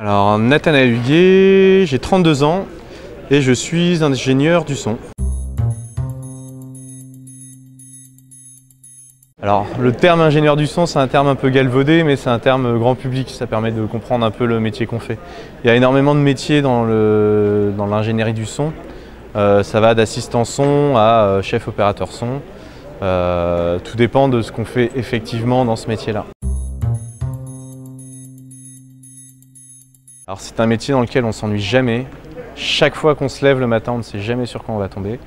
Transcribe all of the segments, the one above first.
Alors, Nathanaël Huguet, j'ai 32 ans et je suis ingénieur du son. Alors, le terme ingénieur du son, c'est un terme un peu galvaudé, mais c'est un terme grand public, ça permet de comprendre un peu le métier qu'on fait. Il y a énormément de métiers dans l'ingénierie du son. Ça va d'assistant son à chef opérateur son. Tout dépend de ce qu'on fait effectivement dans ce métier-là. Alors c'est un métier dans lequel on ne s'ennuie jamais. Chaque fois qu'on se lève le matin, on ne sait jamais sur quoi on va tomber.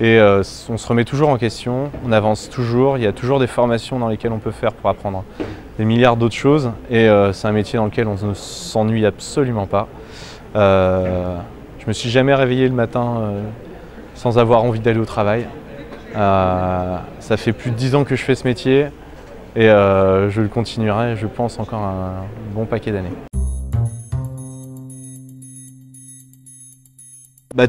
Et on se remet toujours en question, on avance toujours, il y a toujours des formations dans lesquelles on peut faire pour apprendre des milliards d'autres choses. Et c'est un métier dans lequel on ne s'ennuie absolument pas. Je me suis jamais réveillé le matin sans avoir envie d'aller au travail. Ça fait plus de 10 ans que je fais ce métier et je le continuerai, je pense, encore un bon paquet d'années.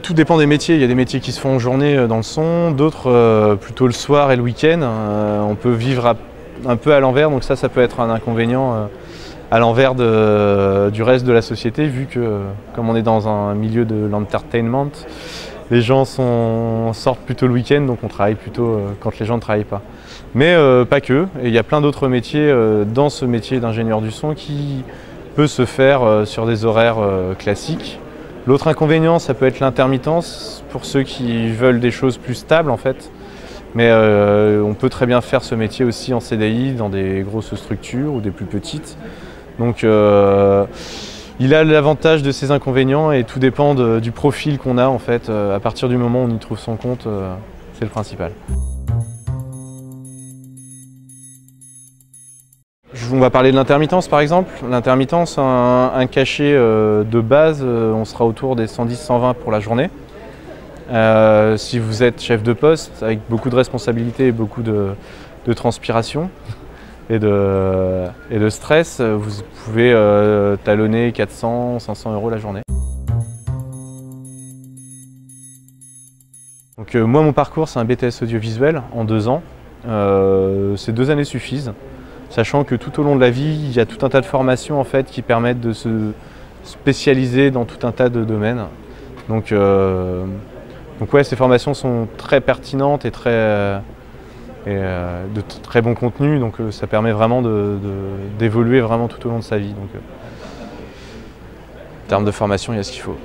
Tout dépend des métiers. Il y a des métiers qui se font en journée dans le son, d'autres plutôt le soir et le week-end. On peut vivre un peu à l'envers, donc ça peut être un inconvénient à l'envers du reste de la société, vu que comme on est dans un milieu de l'entertainment, les gens sortent plutôt le week-end, donc on travaille plutôt quand les gens ne travaillent pas. Mais pas que, et il y a plein d'autres métiers dans ce métier d'ingénieur du son qui peut se faire sur des horaires classiques. L'autre inconvénient, ça peut être l'intermittence, pour ceux qui veulent des choses plus stables en fait. Mais on peut très bien faire ce métier aussi en CDI, dans des grosses structures ou des plus petites. Donc il a l'avantage de ses inconvénients et tout dépend du profil qu'on a en fait. À partir du moment où on y trouve son compte, c'est le principal. On va parler de l'intermittence par exemple. L'intermittence, un cachet de base, on sera autour des 110-120 pour la journée. Si vous êtes chef de poste, avec beaucoup de responsabilités et beaucoup de transpiration et de stress, vous pouvez talonner 400-500 € la journée. Donc, moi, mon parcours, c'est un BTS audiovisuel en 2 ans. Ces 2 années suffisent. Sachant que tout au long de la vie, il y a tout un tas de formations en fait, qui permettent de se spécialiser dans tout un tas de domaines. Donc ouais, ces formations sont très pertinentes et de très bon contenu, donc ça permet vraiment d'évoluer vraiment tout au long de sa vie. Donc, en termes de formation, il y a ce qu'il faut.